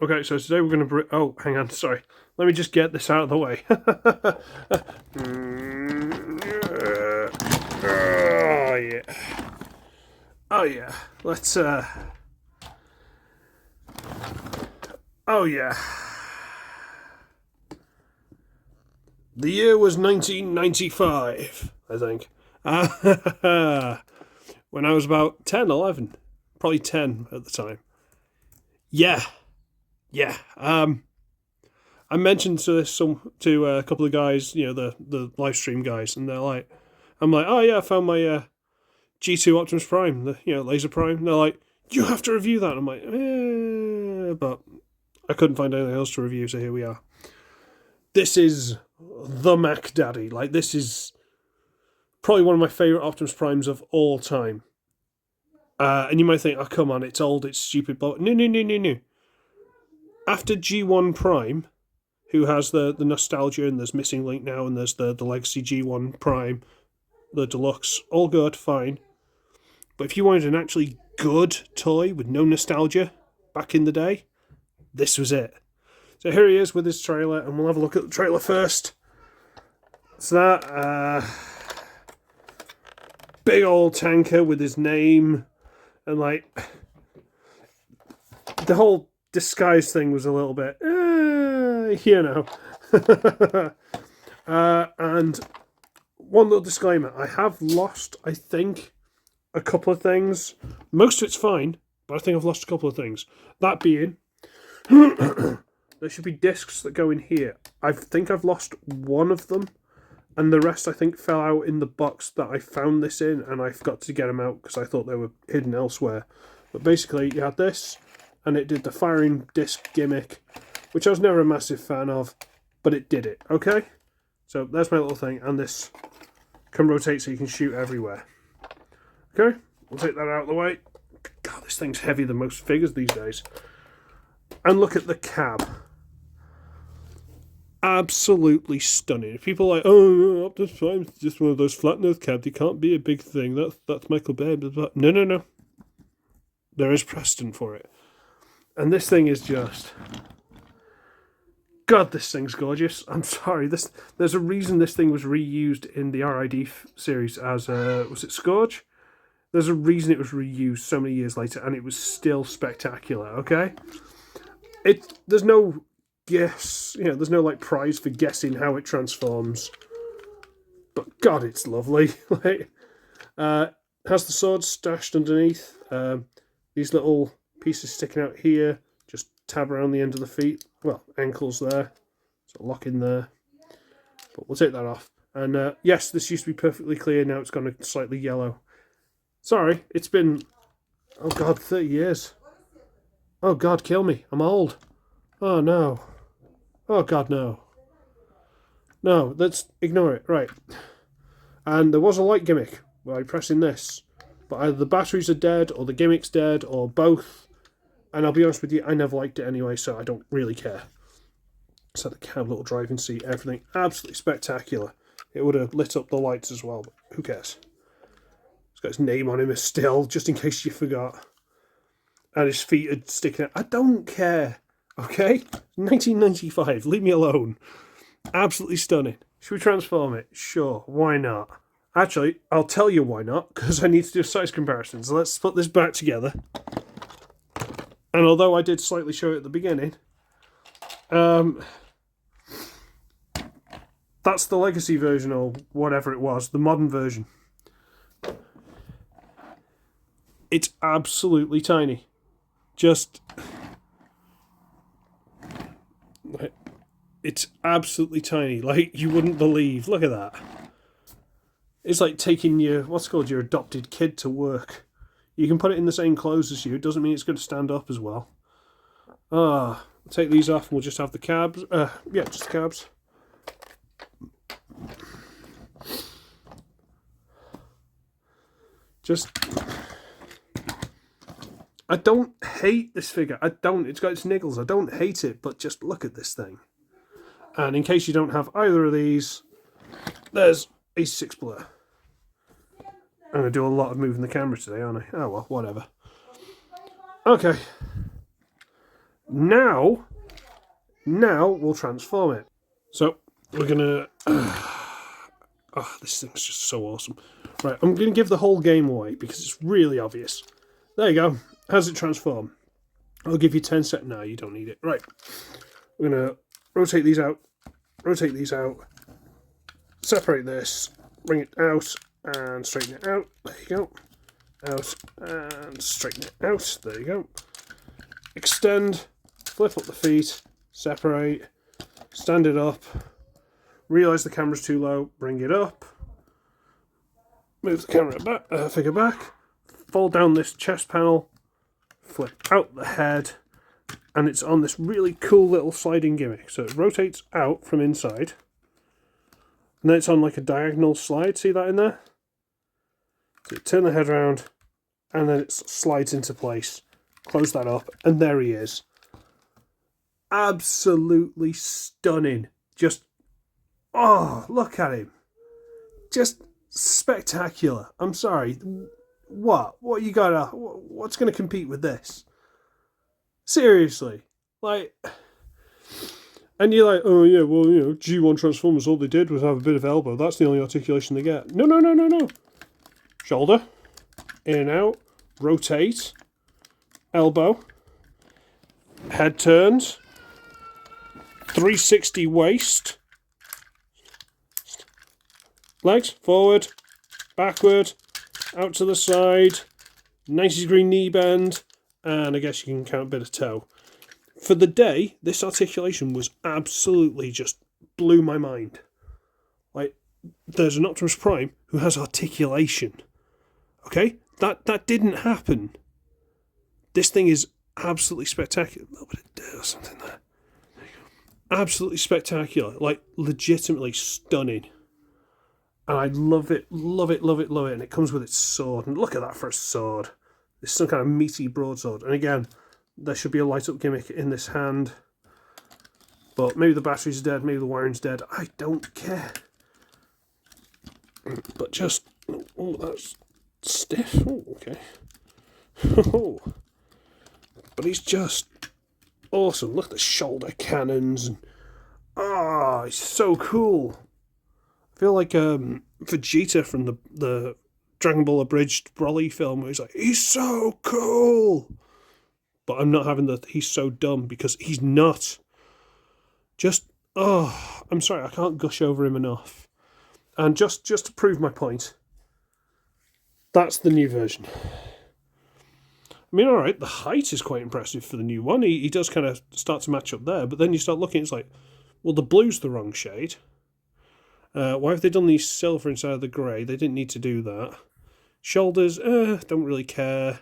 Okay, so today we're going to... Oh, hang on, sorry. Let me just get this out of the way. Oh, yeah. Oh, yeah. Let's, Oh, yeah. The year was 1995, I think. When I was about 10, 11. Probably 10 at the time. Yeah. Yeah. I mentioned this to a couple of guys, you know, the live stream guys, and they're like, I'm like, oh yeah, I found my G2 Optimus Prime, the Laser Prime. And they're like, you have to review that. And I'm like, but I couldn't find anything else to review, so here we are. This is the Mac Daddy. Like, this is probably one of my favourite Optimus Primes of all time. And you might think, oh, come on, it's old, it's stupid. But no. After G1 Prime, who has the nostalgia, and there's Missing Link now, and there's the Legacy G1 Prime, the Deluxe, all good, fine. But if you wanted an actually good toy with no nostalgia back in the day, this was it. So here he is with his trailer, and we'll have a look at the trailer first. So that, big old tanker with his name, and like, the whole disguise thing was a little bit, you know. And one little disclaimer, I have lost, I think, a couple of things. Most of it's fine, but I think I've lost a couple of things. That being, there should be discs that go in here. I think I've lost one of them, and the rest I think fell out in the box that I found this in, and I forgot to get them out because I thought they were hidden elsewhere. But basically, you had this, and it did the firing disc gimmick, which I was never a massive fan of, but it did it, okay? So there's my little thing, and this can rotate so you can shoot everywhere. Okay, we'll take that out of the way. God, this thing's heavier than most figures these days. And look at the cab. Absolutely stunning. If people are like, oh, Optimus Prime's just one of those flat nose cabs, it can't be a big thing. That's Michael Bay. Blah, blah. No. There is precedent for it. And this thing is just... God, this thing's gorgeous. I'm sorry. There's a reason this thing was reused in the RID series as, was it Scourge? There's a reason it was reused so many years later, and it was still spectacular, okay? There's no guess, there's no, like, prize for guessing how it transforms. But, God, it's lovely. Like, has the sword stashed underneath. These little pieces sticking out here, just tab around the end of the feet. Well, ankles there, so lock in there. But we'll take that off. And yes, this used to be perfectly clear, now it's gone slightly yellow. Sorry, it's been, oh God, 30 years. Oh God, kill me, I'm old. Oh no. Oh God, no. No, let's ignore it, right. And there was a light gimmick by pressing this, but either the batteries are dead, or the gimmick's dead, or both. And I'll be honest with you, I never liked it anyway, so I don't really care. So the cab, little driving seat, everything, absolutely spectacular. It would have lit up the lights as well, but who cares? It's got his name on him still, just in case you forgot. And his feet are sticking out. I don't care, okay? 1995, leave me alone. Absolutely stunning. Should we transform it? Sure, why not? Actually, I'll tell you why not, because I need to do a size comparison. So let's put this back together. And although I did slightly show it at the beginning, that's the legacy version, or whatever it was, the modern version. It's absolutely tiny. Just... It's absolutely tiny. Like, you wouldn't believe. Look at that. It's like taking your adopted kid to work. You can put it in the same clothes as you. It doesn't mean it's going to stand up as well. We'll take these off and we'll just have the cabs. Yeah, just the cabs. I don't hate this figure. It's got its niggles. I don't hate it, but just look at this thing. And in case you don't have either of these, there's a 6 Blur. I'm going to do a lot of moving the camera today, aren't I? Oh well, whatever. Okay. Now we'll transform it. So we're gonna. This thing's just so awesome. Right, I'm gonna give the whole game away because it's really obvious. There you go. How's it transform? I'll give you 10 seconds. No, you don't need it. Right, we're gonna rotate these out. Separate this. Bring it out and straighten it out. There you go. Out and straighten it out. There you go. Extend. Flip up the feet. Separate. Stand it up. Realise the camera's too low. Bring it up. Move the camera back. Figure back. Fold down this chest panel. Flip out the head. And it's on this really cool little sliding gimmick. So it rotates out from inside. And then it's on like a diagonal slide. See that in there? So you turn the head around. And then it slides into place. Close that up. And there he is. Absolutely stunning. Just, oh, look at him. Just spectacular. I'm sorry. What you got? What's going to compete with this? Seriously. Like, and you're like, oh yeah, well, you know, G1 Transformers, all they did was have a bit of elbow. That's the only articulation they get. No. Shoulder. In and out. Rotate. Elbow. Head turns. 360 waist. Legs forward, backward, out to the side, 90-degree knee bend, and I guess you can count a bit of toe. For the day, this articulation was absolutely just blew my mind. Like, there's an Optimus Prime who has articulation. Okay? That didn't happen. This thing is absolutely spectacular. A little bit of dirt or something there. Absolutely spectacular. Like, legitimately stunning. And I love it. And it comes with its sword. And look at that for a sword. It's some kind of meaty broadsword. And again, there should be a light up gimmick in this hand. But maybe the battery's dead, maybe the wiring's dead. I don't care. But just, oh, that's stiff. Oh, okay. Oh. But he's just awesome. Look at the shoulder cannons. And, he's so cool. I feel like Vegeta from the Dragon Ball Abridged Broly film, where he's like, he's so cool. But I'm not having the he's so dumb, because he's not. Just, I'm sorry, I can't gush over him enough. And just to prove my point, that's the new version. I mean, alright, the height is quite impressive for the new one. He does kind of start to match up there, but then you start looking, it's like, well, the blue's the wrong shade. Why have they done these silver inside of the grey? They didn't need to do that. Shoulders, don't really care.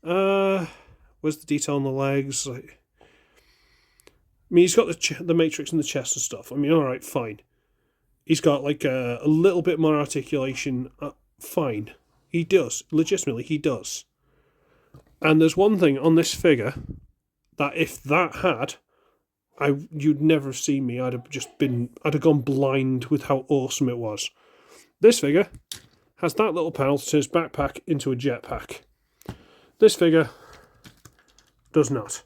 Where's the detail on the legs? Like, I mean, he's got the matrix in the chest and stuff. I mean, alright, fine. He's got like a little bit more articulation. Fine. He does. Legitimately, he does. And there's one thing on this figure that if that had, you'd never have seen me. I'd have gone blind with how awesome it was. This figure has that little panel to turn his backpack into a jetpack. This figure does not.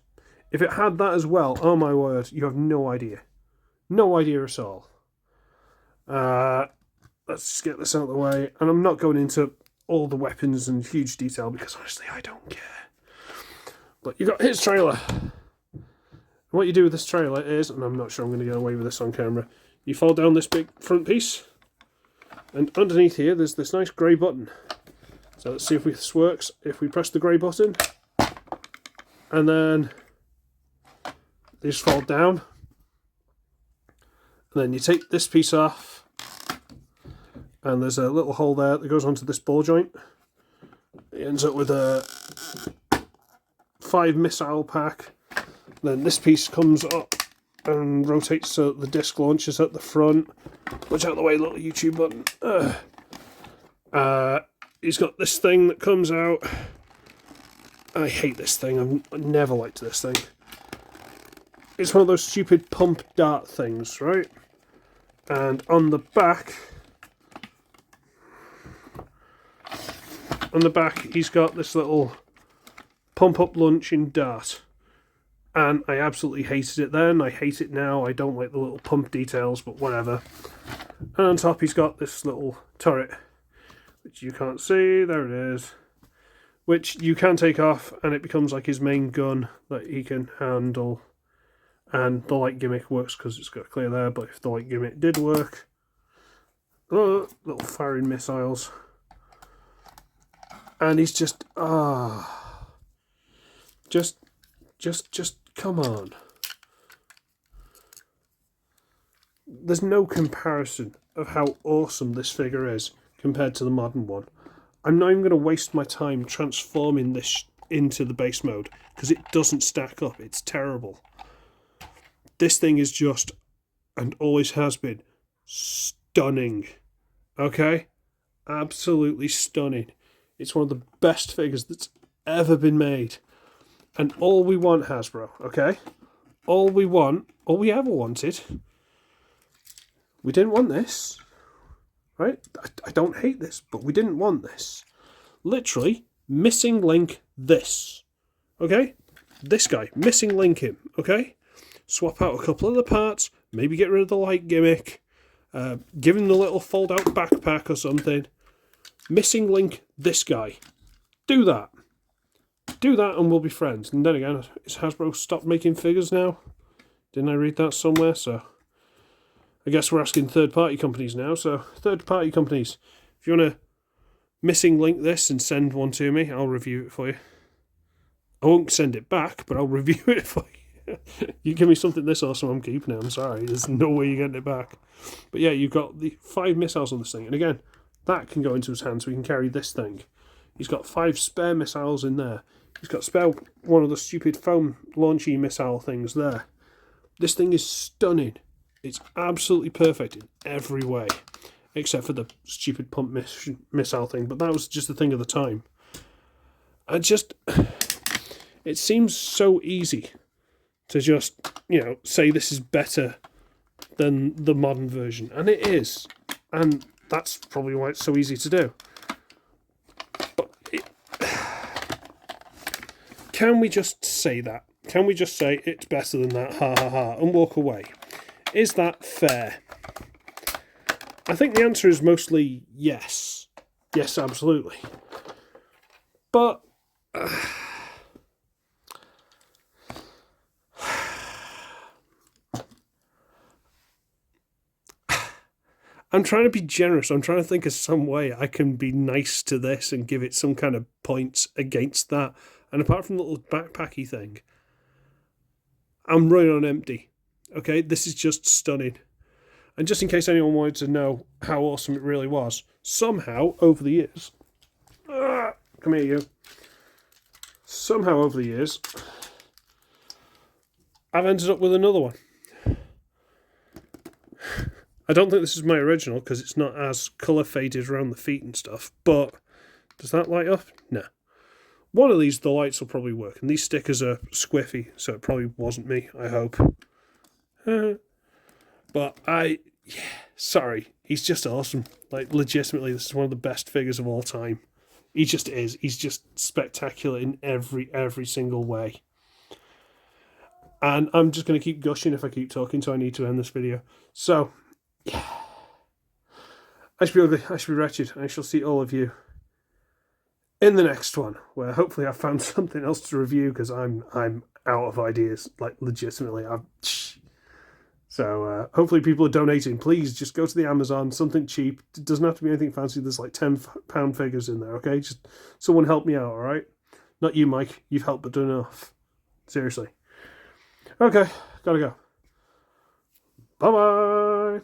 If it had that as well, oh my word, you have no idea. No idea at all. Let's just get this out of the way. And I'm not going into all the weapons and huge detail because honestly I don't care. But you got his trailer. What you do with this trailer is, and I'm not sure I'm going to get away with this on camera, you fold down this big front piece, and underneath here there's this nice grey button. So let's see if this works. If we press the grey button, and then they just fold down, and then you take this piece off, and there's a little hole there that goes onto this ball joint. It ends up with a 5 missile pack. Then this piece comes up and rotates so the disc launches at the front. Watch out the way, little YouTube button. He's got this thing that comes out. I hate this thing. I've never liked this thing. It's one of those stupid pump dart things, right? And on the back, he's got this little pump up launching dart. And I absolutely hated it then. I hate it now. I don't like the little pump details, but whatever. And on top he's got this little turret, which you can't see. There it is. Which you can take off, and it becomes like his main gun that he can handle. And the light gimmick works because it's got clear there, but if the light gimmick did work... Oh, little firing missiles. And he's just... Just come on. There's no comparison of how awesome this figure is compared to the modern one. I'm not even going to waste my time transforming this into the base mode because it doesn't stack up. It's terrible. This thing is just, and always has been, stunning. Okay? Absolutely stunning. It's one of the best figures that's ever been made. And all we want, Hasbro, okay? All we ever wanted, we didn't want this, right? I don't hate this, but we didn't want this. Literally, missing link this, okay? This guy, missing link him, okay? Swap out a couple of the parts, maybe get rid of the light gimmick, give him the little fold-out backpack or something. Missing link this guy. Do that. Do that and we'll be friends. And then again, is Hasbro stopped making figures now? Didn't I read that somewhere? So I guess we're asking third-party companies now. So third-party companies, if you want to missing link this and send one to me, I'll review it for you. I won't send it back, but I'll review it for you. You give me something this awesome, I'm keeping it. I'm sorry. There's no way you're getting it back. But yeah, you've got the 5 missiles on this thing. And again, that can go into his hand so he can carry this thing. He's got 5 spare missiles in there. He's got spare one of the stupid foam launchy missile things there. This thing is stunning. It's absolutely perfect in every way. Except for the stupid pump missile thing. But that was just the thing of the time. It seems so easy to just, say this is better than the modern version. And it is. And that's probably why it's so easy to do. But can we just say that? Can we just say it's better than that, ha ha ha, and walk away? Is that fair? I think the answer is mostly yes. Yes, absolutely. But I'm trying to be generous. I'm trying to think of some way I can be nice to this and give it some kind of points against that. And apart from the little backpacky thing, I'm running on empty. Okay, this is just stunning. And just in case anyone wanted to know how awesome it really was, somehow over the years, come here you. Somehow over the years, I've ended up with another one. I don't think this is my original because it's not as colour faded around the feet and stuff, but does that light up? No. One of these, the lights will probably work, and these stickers are squiffy, so it probably wasn't me, I hope. But sorry, he's just awesome. Like, legitimately, this is one of the best figures of all time. He just is. He's just spectacular in every single way. And I'm just going to keep gushing if I keep talking, so I need to end this video. So, yeah. I should be ugly, I should be wretched, and I shall see all of you in the next one, where hopefully I've found something else to review, because I'm out of ideas, like, legitimately. So hopefully people are donating. Please just go to the Amazon, something cheap. It doesn't have to be anything fancy. There's like £10 figures in there, okay? Just someone help me out, all right? Not you, Mike. You've helped but done enough. Seriously. Okay, gotta go. Bye-bye.